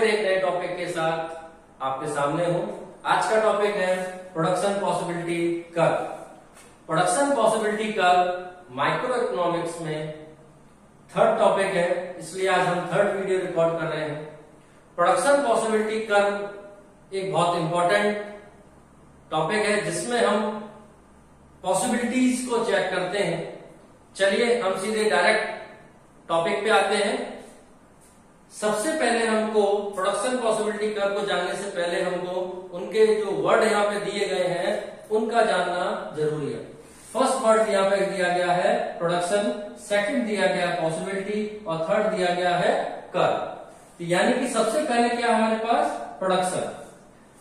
फिर एक नए टॉपिक के साथ आपके सामने हूं। आज का टॉपिक है production possibility curve. Production possibility curve micro economics में थर्ड टॉपिक है, इसलिए आज हम थर्ड वीडियो रिकॉर्ड कर रहे हैं। प्रोडक्शन पॉसिबिलिटी कर्व एक बहुत इंपॉर्टेंट टॉपिक है जिसमें हम पॉसिबिलिटीज को चेक करते हैं। चलिए हम सीधे डायरेक्ट टॉपिक पे आते हैं। सबसे पहले हमको प्रोडक्शन पॉसिबिलिटी कर्व को जानने से पहले हमको उनके जो वर्ड यहाँ पे दिए गए हैं उनका जानना जरूरी है। फर्स्ट वर्ड यहाँ पे दिया गया है प्रोडक्शन, सेकंड दिया गया है पॉसिबिलिटी और थर्ड दिया गया है कर्व। यानी कि सबसे पहले क्या हमारे पास प्रोडक्शन।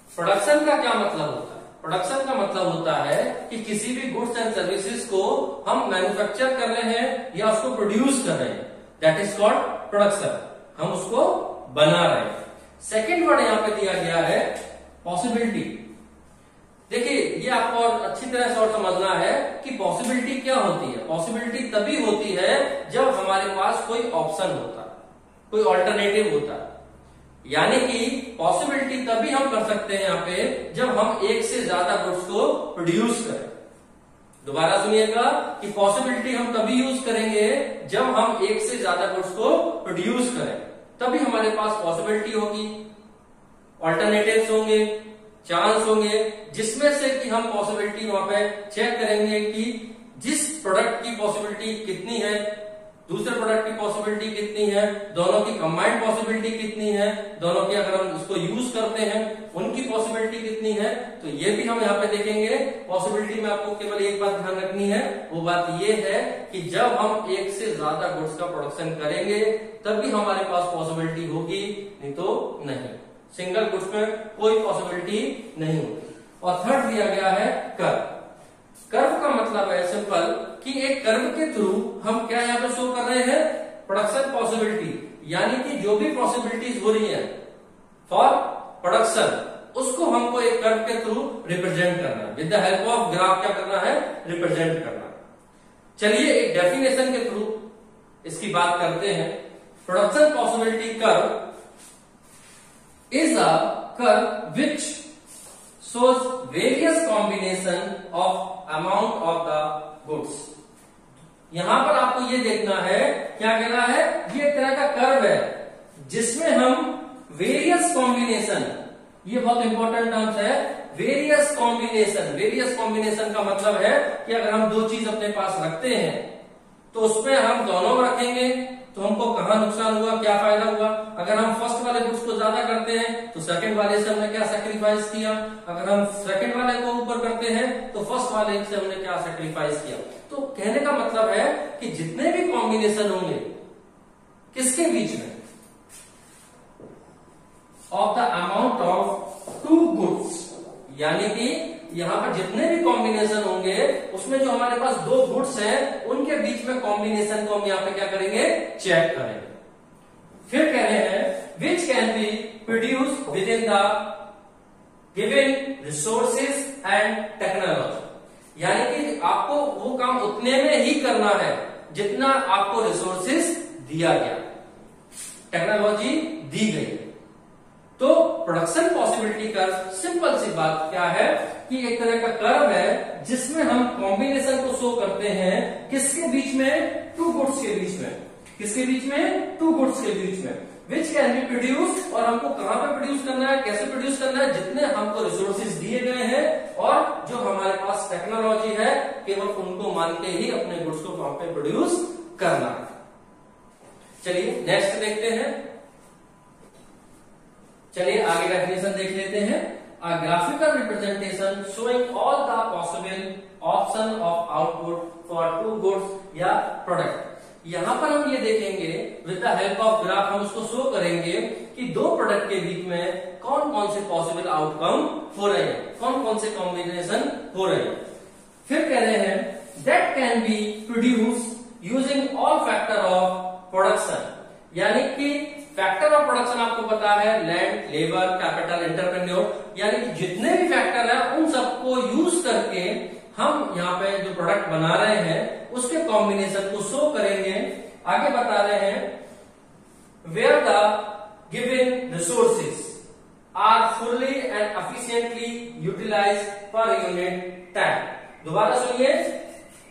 प्रोडक्शन का क्या मतलब होता है? प्रोडक्शन का मतलब होता है कि किसी भी गुड्स एंड सर्विसेज को हम मैन्युफैक्चर कर रहे हैं या उसको प्रोड्यूस कर रहे हैं, दैट इज कॉल्ड प्रोडक्शन। हम उसको बना रहे हैं। सेकेंड वर्ड यहाँ पे दिया गया है पॉसिबिलिटी। देखिए ये आपको और अच्छी तरह से और समझना है कि पॉसिबिलिटी क्या होती है। पॉसिबिलिटी तभी होती है जब हमारे पास कोई ऑप्शन होता है, कोई ऑल्टरनेटिव होता है। यानी कि पॉसिबिलिटी तभी हम कर सकते हैं यहाँ पे जब हम एक से ज्यादा गुड्स को प्रोड्यूस करें। दोबारा सुनिएगा कि पॉसिबिलिटी हम तभी यूज करेंगे जब हम एक से ज्यादा गुड्स को प्रोड्यूस करें, तभी हमारे पास पॉसिबिलिटी होगी। ऑल्टरनेटिव्स होंगे, चांस होंगे, जिसमें से कि हम पॉसिबिलिटी वहां पे चेक करेंगे कि जिस प्रोडक्ट की पॉसिबिलिटी कितनी है, दूसरे प्रोडक्ट की पॉसिबिलिटी कितनी है, दोनों की कंबाइंड पॉसिबिलिटी कितनी है, दोनों की अगर हम इसको यूज करते हैं उनकी पॉसिबिलिटी कितनी है, तो ये भी हम यहाँ पे देखेंगे। पॉसिबिलिटी में आपको केवल एक बात ध्यान रखनी है, वो बात ये है कि जब हम एक से ज्यादा गुड्स का प्रोडक्शन करेंगे तभी हमारे पास पॉसिबिलिटी होगी, नहीं तो नहीं। सिंगल गुड्स में कोई पॉसिबिलिटी नहीं होगी। और थर्ड दिया गया है कर्व। कर्व का मतलब है सिंपल कि एक कर्व के थ्रू हम क्या यहाँ पे शो कर रहे हैं, प्रोडक्शन पॉसिबिलिटी। यानी कि जो भी पॉसिबिलिटीज हो रही है फॉर प्रोडक्शन, उसको हमको एक कर्व के थ्रू रिप्रेजेंट करना है। With the help of graph क्या करना है, रिप्रेजेंट करना है। चलिए एक डेफिनेशन के थ्रू इसकी बात करते हैं। Production possibility curve is a curve which shows various combination of amount of the goods। यहां पर आपको ये देखना है, क्या कह रहा है, ये एक तरह का कर्व है जिसमें हम वेरियस कॉम्बिनेशन, ये बहुत इंपॉर्टेंट टर्म्स है, वेरियस कॉम्बिनेशन। वेरियस कॉम्बिनेशन का मतलब है कि अगर हम दो चीज अपने पास रखते हैं तो उसमें हम दोनों रखेंगे तो हमको कहां नुकसान हुआ, क्या फायदा हुआ। अगर हम फर्स्ट वाले गुड्स को ज्यादा करते हैं तो सेकंड वाले से हमने क्या सेक्रीफाइस किया। अगर हम सेकंड वाले को ऊपर करते हैं तो फर्स्ट वाले से हमने क्या सेक्रीफाइस किया। तो कहने का मतलब है कि जितने भी कॉम्बिनेशन होंगे किसके बीच में, of the amount of two goods, यानी कि यहां पर जितने भी कॉम्बिनेशन होंगे उसमें जो हमारे पास दो गुड्स हैं उनके बीच में कॉम्बिनेशन को हम यहां पे क्या करेंगे, चेक करेंगे। फिर कह रहे हैं which can be produce with in the given resources and technology. यानी कि आपको वो काम उतने में ही करना है जितना आपको रिसोर्सेज दिया गया, टेक्नोलॉजी दी गई। तो प्रोडक्शन पॉसिबिलिटी कर्व सिंपल सी बात क्या है कि एक तरह का कर्व है जिसमें हम कॉम्बिनेशन को शो करते हैं किसके बीच में, टू गुड्स के बीच में। किसके बीच में, टू गुड्स के बीच में। विच कैन बी प्रोड्यूस, और हमको कहां पे प्रोड्यूस करना है, कैसे प्रोड्यूस करना है, जितने हमको रिसोर्सेज दिए गए हैं और जो हमारे पास टेक्नोलॉजी है केवल उनको मान के ही अपने गुड्स को वहां पे प्रोड्यूस करना है। चलिए नेक्स्ट देखते हैं। चलिए आगे डेफिनेशन देख लेते हैं। A graphical representation showing all the possible option of output for two goods या product। यहां पर हम ये देखेंगे with the help of graph हम उसको शो करेंगे कि दो प्रोडक्ट के बीच में कौन कौन से पॉसिबल आउटकम हो रहे हैं, कौन कौन से कॉम्बिनेशन हो रहे हैं। फिर कह रहे हैं that can be produce using all factor of production. यानी कि फैक्टर ऑफ प्रोडक्शन आपको पता है लैंड, लेबर, कैपिटल, एंटरप्रेन्योर, यानी कि जितने भी फैक्टर है उन सबको यूज करके हम यहाँ पे जो प्रोडक्ट बना रहे हैं उसके कॉम्बिनेशन को शो करेंगे। आगे बता रहे हैं where the given resources fully and efficiently utilized per unit time। दोबारा सुनिए,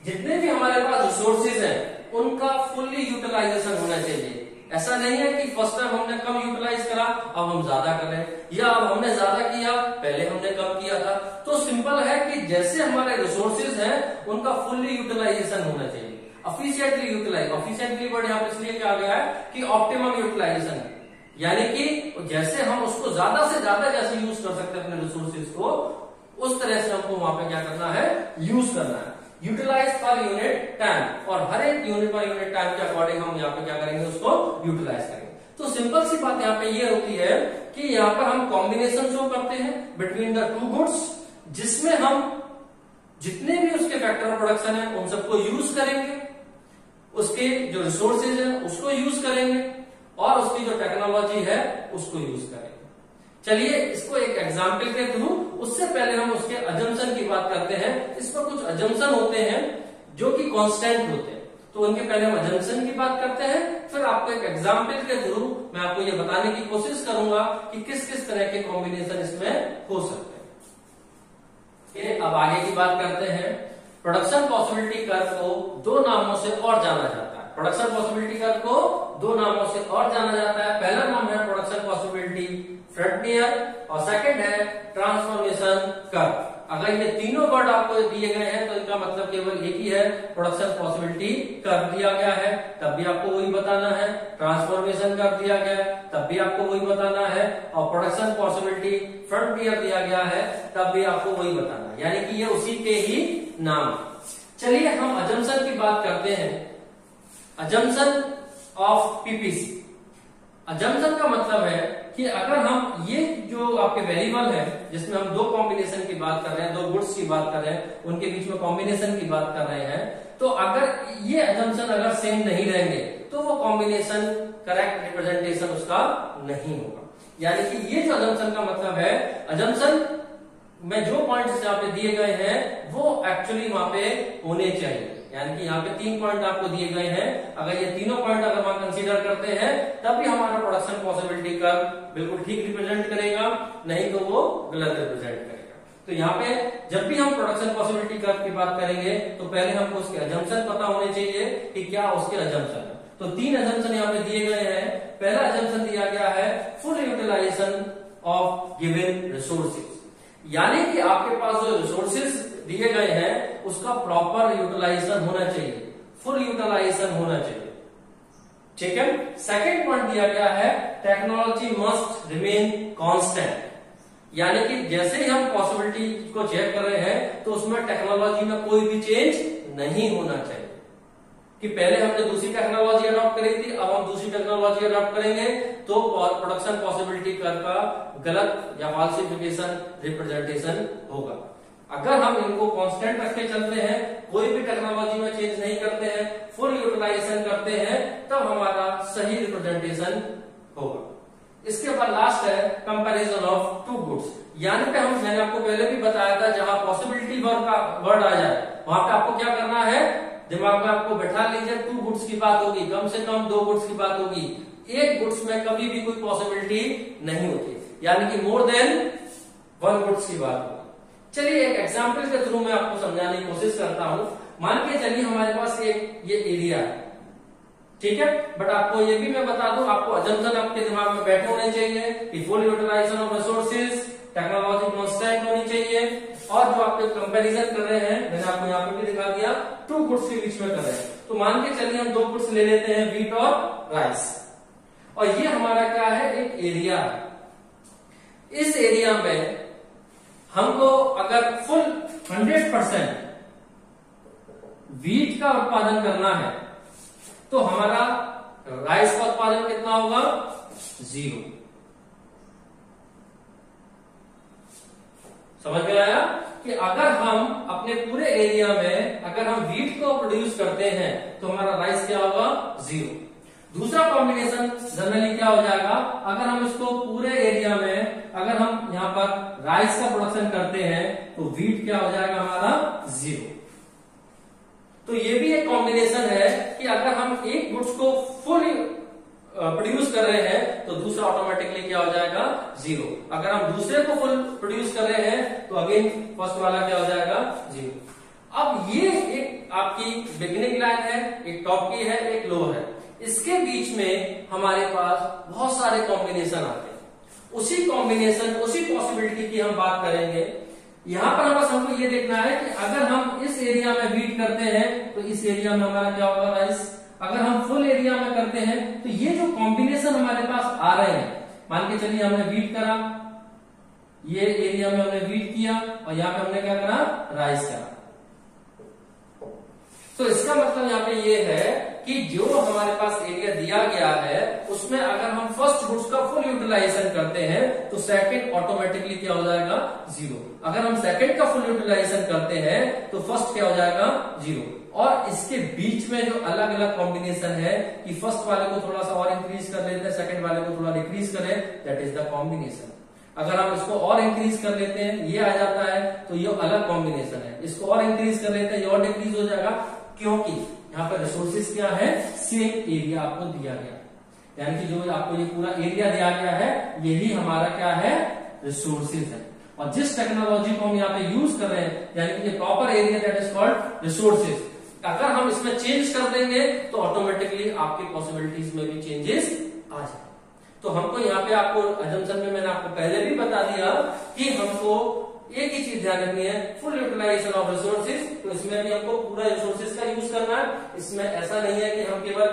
जितने भी हमारे पास रिसोर्सेज हैं उनका फुल्ली यूटिलाइजेशन होना चाहिए। ऐसा नहीं है कि फर्स्ट टाइम हमने कम यूटिलाइज करा अब हम ज्यादा कर रहे हैं, या अब हमने ज्यादा किया पहले हमने कम किया था। तो सिंपल है कि जैसे हमारे रिसोर्सेज हैं उनका फुल्ली यूटिलाइजेशन होना चाहिए, एफिशिएंटली यूटिलाइज। एफिशिएंटली वर्ड यहाँ पे इसलिए क्या गया है कि ऑप्टिमम यूटिलाइजेशन, यानी कि जैसे हम उसको ज्यादा से ज्यादा जैसे यूज कर सकते हैं अपने रिसोर्सेज को, उस तरह से हमको वहां पे क्या करना है, यूज करना है। यूटिलाइज पर यूनिट टाइम, और हर एक यूनिट पर यूनिट टाइम के अकॉर्डिंग हम यहाँ पे क्या करेंगे, उसको यूटिलाइज करेंगे। तो सिंपल सी बात यहाँ पे ये होती है कि यहाँ पर हम कॉम्बिनेशन शो करते हैं बिटवीन द टू गुड्स, जिसमें हम जितने भी उसके फैक्टर ऑफ प्रोडक्शन है उन सबको यूज करेंगे, उसके जो रिसोर्सेज है उसको यूज करेंगे, और उसकी जो टेक्नोलॉजी है उसको यूज करेंगे। चलिए इसको एक एग्जाम्पल के थ्रू, उससे पहले हम उसके अजम्पशन की बात करते हैं। इसमें कुछ अजम्पशन होते हैं जो कि कांस्टेंट होते हैं, तो उनके पहले हम अजम्पशन की बात करते हैं, फिर आपको एक एग्जाम्पल के थ्रू मैं आपको ये बताने की कोशिश करूंगा कि किस किस तरह के कॉम्बिनेशन इसमें हो सकते हैं। अब आगे की बात करते हैं। प्रोडक्शन पॉसिबिलिटी कर्व को दो नामों से और जाना जाता है। प्रोडक्शन पॉसिबिलिटी कर्व को दो नामों से और जाना जाता है। पहला नाम है प्रोडक्शन पॉसिबिलिटी फ्रंटियर, और सेकंड है ट्रांसफॉर्मेशन कर्व। अगर ये तीनों वर्ड आपको दिए गए हैं तो इनका मतलब केवल एक ही है, प्रोडक्शन पॉसिबिलिटी कर्व दिया गया है तब भी आपको वही बताना है, ट्रांसफॉर्मेशन कर्व दिया गया है तब भी आपको वही बताना है, और प्रोडक्शन पॉसिबिलिटी फ्रंटियर दिया गया है तब भी आपको वही बताना है, यानी कि ये उसी के ही नाम। चलिए हम अजम्पशन की बात करते हैं। Assumption of PPC. अजम्पशन का मतलब है कि अगर हम ये जो आपके वेरिएबल है जिसमें हम दो कॉम्बिनेशन की बात कर रहे हैं, दो गुड्स की बात कर रहे हैं, उनके बीच में कॉम्बिनेशन की बात कर रहे हैं, तो अगर ये अजम्पशन अगर सेम नहीं रहेंगे तो वो कॉम्बिनेशन करेक्ट रिप्रेजेंटेशन उसका नहीं होगा। यानी कि ये जो अजम्पशन का मतलब है, अजम्पशन में जो पॉइंट्स यहाँ पे दिए गए हैं वो एक्चुअली वहां पे होने चाहिए। यानी कि यहाँ पे 3 पॉइंट आपको दिए गए हैं, अगर ये तीनों पॉइंट अगर हम कंसीडर करते हैं तब भी हमारा प्रोडक्शन पॉसिबिलिटी का बिल्कुल ठीक रिप्रेजेंट करेगा, नहीं तो वो गलत रिप्रेजेंट करेगा। तो यहाँ पे जब भी हम प्रोडक्शन पॉसिबिलिटी कर्व की बात करेंगे तो पहले हमको उसके अजम्पशन पता होने चाहिए कि क्या उसके अजम्पशन है। तो 3 अजम्पशन यहाँ पे दिए गए हैं। पहला अजम्पशन दिया गया है full utilization of given resources, यानी कि आपके पास जो रिसोर्सेज दिए गए हैं उसका प्रॉपर यूटिलाइजेशन होना चाहिए, फुल यूटिलाइजेशन होना चाहिए। ठीक है। सेकंड पॉइंट दिया गया है टेक्नोलॉजी मस्ट रिमेन कांस्टेंट, यानी कि जैसे ही हम पॉसिबिलिटी को चेक कर रहे हैं तो उसमें टेक्नोलॉजी में कोई भी चेंज नहीं होना चाहिए कि पहले हमने दूसरी टेक्नोलॉजी अडॉप्ट करी थी, अब हम दूसरी टेक्नोलॉजी अडॉप्ट करेंगे तो प्रोडक्शन पॉसिबिलिटी कर्व का गलत या फॉल्सिफिकेशन रिप्रेजेंटेशन होगा। अगर हम इनको कांस्टेंट रख के चलते हैं, कोई भी टेक्नोलॉजी में चेंज नहीं करते हैं, फुल यूटिलाइजेशन करते हैं, तब हमारा सही रिप्रेजेंटेशन होगा। इसके बाद लास्ट है कंपैरिजन ऑफ टू गुड्स, यानी कि मैंने आपको पहले भी बताया था जहां पॉसिबिलिटी वर्ड आ जाए वहां पे आपको क्या करना है, दिमाग में आपको बैठा लीजिए 2 गुड्स की बात होगी, कम से कम 2 गुड्स की बात होगी। एक गुड्स में कभी भी कोई पॉसिबिलिटी नहीं होती, यानी कि मोर देन 1 गुड्स की बात होगी। चलिए एक एग्जांपल के थ्रू मैं आपको समझाने की कोशिश करता हूं। मान के चलिए हमारे पास एक ये एरिया है, ठीक है, बट आपको ये भी मैं बता दूं, आपको अजम्पशन आपके दिमाग में बैठे होने चाहिए कि full utilization of resources, technology constant होनी चाहिए, और जो आपके कंपैरिजन कर रहे हैं मैंने आपको यहाँ पे भी दिखा दिया 2 गुड्स के बीच में कर रहे हैं। तो मान के चलिए हम 2 गुड्स ले लेते हैं, व्हीट और राइस, और ये हमारा क्या है, एक एरिया है। इस एरिया में हमको अगर फुल 100% व्हीट का उत्पादन करना है तो हमारा राइस का उत्पादन कितना होगा, 0। समझ में आया कि अगर हम अपने पूरे एरिया में अगर हम व्हीट को प्रोड्यूस करते हैं तो हमारा राइस क्या होगा, 0। दूसरा कॉम्बिनेशन जनरली क्या हो जाएगा, अगर हम इसको पूरे एरिया में अगर हम यहाँ पर राइस का प्रोडक्शन करते हैं तो व्हीट क्या हो जाएगा हमारा, 0। तो ये भी एक कॉम्बिनेशन है कि अगर हम एक गुड्स को फुल प्रोड्यूस कर रहे हैं तो दूसरा ऑटोमेटिकली क्या हो जाएगा, 0। अगर हम दूसरे को फुल प्रोड्यूस कर रहे हैं तो अगेन फर्स्ट वाला क्या हो जाएगा, 0। अब ये एक आपकी बिगिनिंग लाइन है, एक टॉप की है, एक लो है। इसके बीच में हमारे पास बहुत सारे कॉम्बिनेशन आते हैं। उसी कॉम्बिनेशन, उसी पॉसिबिलिटी की हम बात करेंगे। यहां पर बस हमको ये देखना है कि अगर हम इस एरिया में बीट करते हैं तो इस एरिया में हमारा क्या होगा, राइस। अगर हम फुल एरिया में करते हैं तो ये जो कॉम्बिनेशन हमारे पास आ रहे हैं, मान के चलिए हमने बीट करा, ये एरिया में हमने बीट किया और यहाँ पे हमने क्या करा, राइस करा। तो इसका मतलब यहाँ पे ये है कि जो हमारे पास एरिया दिया गया है उसमें अगर हम फर्स्ट गुड्स का फुल यूटिलाइजेशन करते हैं तो सेकंड ऑटोमेटिकली क्या हो जाएगा, 0। अगर हम सेकंड का फुल यूटिलाइजेशन करते हैं तो फर्स्ट क्या हो जाएगा, 0। और इसके बीच में जो अलग अलग कॉम्बिनेशन है कि फर्स्ट वाले को थोड़ा सा और इंक्रीज कर लेते हैं, सेकंड वाले को थोड़ा डिक्रीज करें, दैट इज द कॉम्बिनेशन। अगर हम इसको और इंक्रीज कर लेते हैं, ये आ जाता है तो ये अलग कॉम्बिनेशन है। इसको और इंक्रीज कर लेते हैं, ये और डिक्रीज हो जाएगा, क्योंकि यहाँ पर रिसोर्सेज क्या है, सेम एरिया आपको दिया गया, यानी कि जो आपको ये पूरा एरिया दिया गया है यही हमारा क्या है, रिसोर्सेज है। और जिस टेक्नोलॉजी को हम यहाँ पे यूज कर रहे हैं, यानी कि ये proper area, that is called resources. अगर हम इसमें चेंज कर देंगे तो ऑटोमेटिकली आपकी पॉसिबिलिटीज में भी चेंजेस आ जाए। तो हमको यहाँ पे आपको अजम्पशन में मैंने आपको पहले भी बता दिया कि हमको एक ही चीज ध्यान रखनी है, फुल यूटिलाइजेशन ऑफ रिसोर्सेज। तो इसमें भी हमको पूरा रिसोर्सेज का यूज करना है। इसमें ऐसा नहीं है कि हम केवल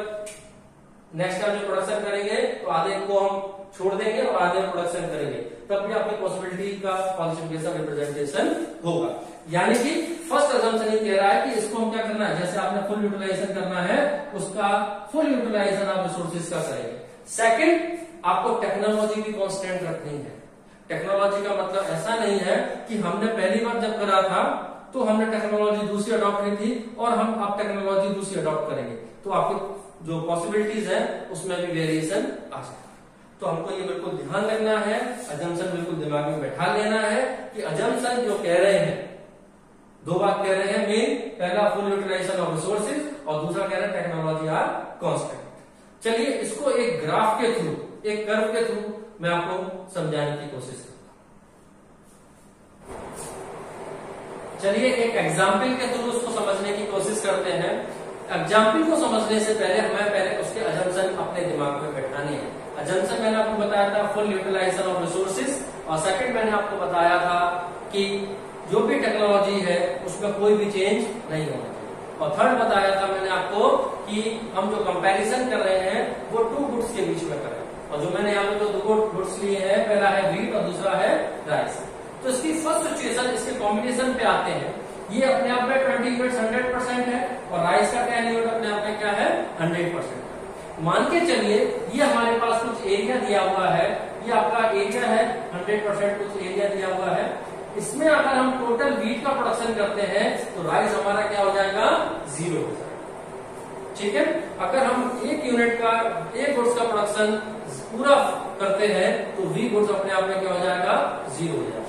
नेक्स्ट टाइम जो प्रोडक्शन करेंगे तो आधे को हम छोड़ देंगे और आधे प्रोडक्शन करेंगे, तब भी आपकी पॉसिबिलिटी का क्वालिफिकेशन रिप्रेजेंटेशन होगा। यानी कि फर्स्ट अजम्पशन ये कह रहा है कि इसको हम क्या करना है, जैसे आपने फुल यूटिलाइजेशन करना है उसका फुल यूटिलाइजेशन ऑफ रिसोर्सेज का करेंगे। सेकंड, आपको टेक्नोलॉजी भी कांस्टेंट रखनी है। टेक्नोलॉजी का मतलब ऐसा नहीं है कि हमने पहली बार जब करा था तो हमने टेक्नोलॉजी दूसरी अडॉप्ट की थी और हम अब टेक्नोलॉजी दूसरी अडॉप्ट करेंगे, तो आपकी जो पॉसिबिलिटीज है उसमें भी वेरिएशन आ जाए। तो हमको ये बिल्कुल ध्यान रखना है, अजम्पशन बिल्कुल दिमाग में बैठा लेना है कि अजम्पशन जो कह रहे हैं, दो बात कह रहे हैं मेन, पहला फुल यूटिलाइजेशन ऑफ रिसोर्सेज और दूसरा कह रहे हैं टेक्नोलॉजी आर कांस्टेंट। चलिए इसको एक ग्राफ के थ्रू, एक कर्व के थ्रू मैं आपको समझाने की कोशिश करूंगा। चलिए एक एग्जाम्पल के थ्रू उसको समझने की कोशिश करते हैं। एग्जाम्पल को समझने से पहले हमें पहले उसके अजम्पशन अपने दिमाग में बैठाने हैं। अजम्पशन मैंने आपको बताया था फुल यूटिलाइजेशन ऑफ रिसोर्सेज, और सेकंड मैंने आपको बताया था कि जो भी टेक्नोलॉजी है उसमें कोई भी चेंज नहीं होना चाहिए, और थर्ड बताया था मैंने आपको कि हम जो कंपैरिजन कर रहे हैं वो टू गुड्स के बीच में कर रहे हैं। और जो मैंने यहाँ पे जो दो गुड्स लिए हैं, पहला है व्हीट और दूसरा है राइस। तो इसकी फर्स्ट सिचुएशन, इसके कॉम्बिनेशन पे आते हैं। ये अपने आप में 20 यूनिट्स 100% है और राइस का 10 यूनिट अपने आप में क्या है, 100%। मान के चलिए ये हमारे पास कुछ एरिया दिया हुआ है, ये आपका एरिया है 100%, कुछ एरिया दिया हुआ है। इसमें अगर हम टोटल व्हीट का प्रोडक्शन करते हैं तो राइस हमारा क्या हो जाएगा, 0 हो जाएगा। ठीक है, अगर हम एक यूनिट का, एक गुड्स का प्रोडक्शन पूरा करते हैं तो वी गुड्स अपने आप में क्या हो जाएगा, 0 हो जाएगा।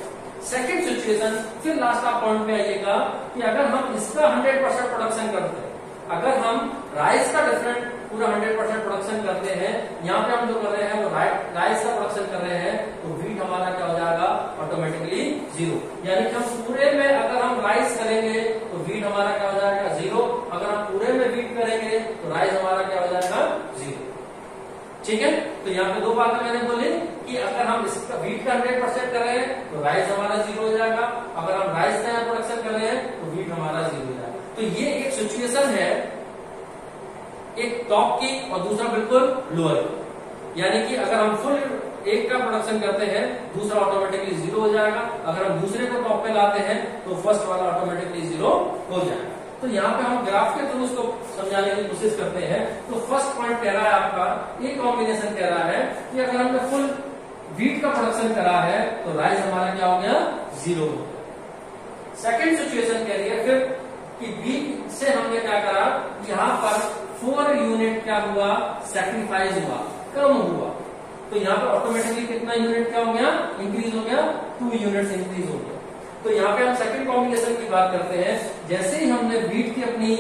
सेकंड सिचुएशन, फिर लास्ट आप पॉइंट पे आइएगा कि अगर हम इसका 100% प्रोडक्शन करते हैं, अगर हम राइस का डिफरेंट पूरा 100% प्रोडक्शन करते हैं, यहाँ पे हम जो कर रहे हैं वो राइस का प्रोडक्शन कर रहे हैं, तो व्हीट हमारा क्या हो जाएगा, ऑटोमेटिकली 0। यानी कि हम पूरे में अगर हम राइस करेंगे तो व्हीट हमारा क्या हो जाएगा, 0। अगर हम पूरे में व्हीट करेंगे तो राइस हमारा क्या हो जाएगा, 0। ठीक है, तो यहाँ पे दो बातें मैंने बोली कि अगर हम इसका व्हीट का 100% कर रहे हैं तो राइस हमारा 0 हो जाएगा, अगर हम राइस का प्रोडक्शन कर रहे हैं तो व्हीट हमारा 0 हो जाएगा। तो ये एक सिचुएशन है, एक टॉप की और दूसरा बिल्कुल लोअर, यानी कि अगर हम फुल एक का प्रोडक्शन करते हैं दूसरा ऑटोमेटिकली 0 हो जाएगा, अगर हम दूसरे को टॉप पे लाते हैं तो फर्स्ट वाला ऑटोमेटिकली 0 हो जाएगा। तो यहाँ पे हम ग्राफ के थ्रू उसको समझाने की कोशिश करते हैं। तो फर्स्ट पॉइंट कह रहा है आपका, ये कॉम्बिनेशन कह रहा है कि अगर हमने फुल व्हीट का प्रोडक्शन करा है तो राइस हमारा क्या हो गया, 0 हो गया। सेकेंड सिचुएशन कह रही है फिर कि व्हीट से हमने क्या करा, यहाँ पर 4 यूनिट क्या हुआ, सैक्रिफाइस हुआ, कम हुआ, तो यहाँ पे ऑटोमेटिकली कितना यूनिट क्या हो गया, इंक्रीज हो गया, 2 यूनिट्स इंक्रीज हो गया। तो यहाँ पे हम सेकंड कॉम्बिनेशन की बात करते हैं। जैसे ही हमने व्हीट की अपनी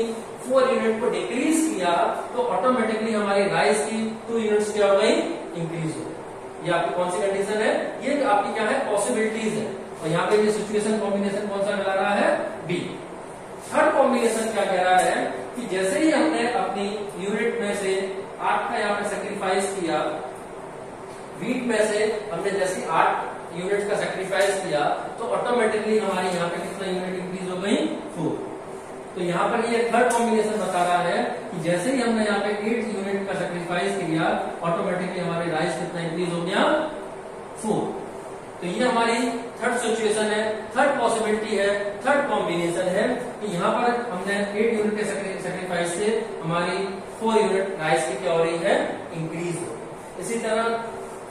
4 यूनिट को डिक्रीज किया तो ऑटोमेटिकली हमारी राइस की 2 यूनिट्स क्या हो गई, इंक्रीज हो गई। ये आपकी कौन सी कंडीशन है, ये आपकी क्या है, पॉसिबिलिटीज है। और यहाँ पे ये सिचुएशन कॉम्बिनेशन कौन सा मिला रहा है, बी। थर्ड कॉम्बिनेशन क्या कह रहा है कि जैसे ही हमने अपनी यूनिट में से 8 का यहाँ पे सेक्रीफाइस किया, वीट में से हमने जैसे 8 यूनिट का सेक्रीफाइस किया तो ऑटोमेटिकली हमारी यहाँ पे कितना यूनिट इंक्रीज हो गई, 4। तो यहाँ पर ये थर्ड कॉम्बिनेशन बता रहा है कि जैसे ही हमने यहाँ पे 8 यूनिट का सेक्रीफाइस किया ऑटोमेटिकली हमारी राइस कितना इंक्रीज हो गया, 4। तो ये हमारी थर्ड सिचुएशन है, थर्ड पॉसिबिलिटी है, थर्ड कॉम्बिनेशन है कि यहाँ पर हमने 8 यूनिट के सेक्रीफाइस से हमारी 4 यूनिट राइस की क्या हो रही है, इंक्रीज हो। इसी तरह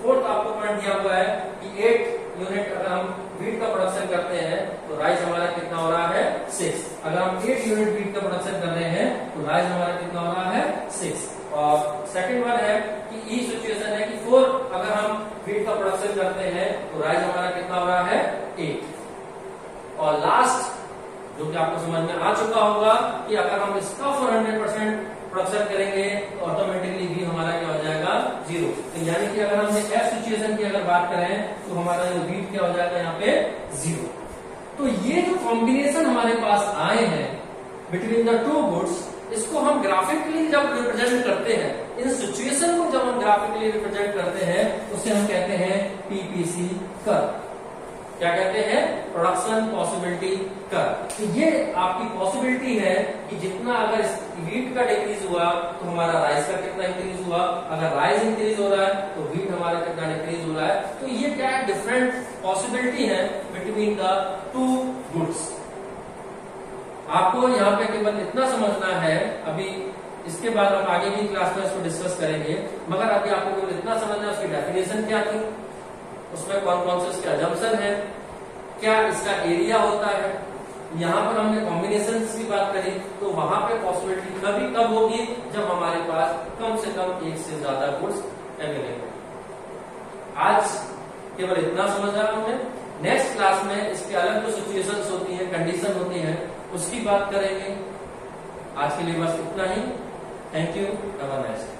फोर्थ आपको पॉइंट दिया हुआ है कि 8 यूनिट अगर हम वीट का प्रोडक्शन करते हैं तो राइस हमारा कितना हो रहा है, 6। अगर हम 8 यूनिट वीट का प्रोडक्शन कर रहे हैं तो राइस हमारा कितना हो रहा है, 6। और सेकंड वन है कि ई सिचुएशन है कि 4 अगर हम वीट का प्रोडक्शन करते हैं तो राइस हमारा कितना हो रहा है, 8। और लास्ट जो कि आपको समझ में आ चुका होगा कि अगर हम इसका 400% प्रोडक्शन करेंगे तो ऑटोमेटिकली भी हमारा क्या हो जाएगा, 0। तो यानी कि अगर हमने एफ सिचुएशन की अगर बात करें तो हमारा जो वीट क्या हो जाएगा यहाँ पे, 0। तो ये जो कॉम्बिनेशन हमारे पास आए हैं बिटवीन द टू गुड्स, इसको हम ग्राफिकली जब रिप्रेजेंट करते हैं, इन सिचुएशन को जब हम ग्राफिकली रिप्रेजेंट करते हैं उसे हम कहते हैं पीपीसी कर्व। क्या कहते हैं, प्रोडक्शन पॉसिबिलिटी कर्व। तो ये आपकी पॉसिबिलिटी है कि जितना अगर वीट का डिक्रीज हुआ तो हमारा राइस का कितना इंक्रीज हुआ, अगर राइस इंक्रीज हो रहा है तो वीट हमारा कितना डिक्रीज हो रहा है। तो ये क्या है, डिफरेंट पॉसिबिलिटी है बिटवीन द टू गुड्स। आपको यहाँ पे केवल इतना समझना है, अभी इसके बाद हम आगे की क्लास में इसको डिस्कस करेंगे, मगर अभी आपको केवल इतना समझना है उसकी डेफिनेशन क्या थी, उसमें कौन कौन से उसके अजम्पशन है, क्या इसका एरिया होता है। यहाँ पर हमने कॉम्बिनेशन की बात करी तो वहां पे पॉसिबिलिटी कभी कब होगी, जब हमारे पास कम से कम एक से ज्यादा गुड्स अवेलेबल। आज केवल इतना समझा हमने, नेक्स्ट क्लास में इसके अलग जो सिचुएशंस होती है, कंडीशन होती है, उसकी बात करेंगे। आज के लिए बस इतना ही। Thank you, have a nice day.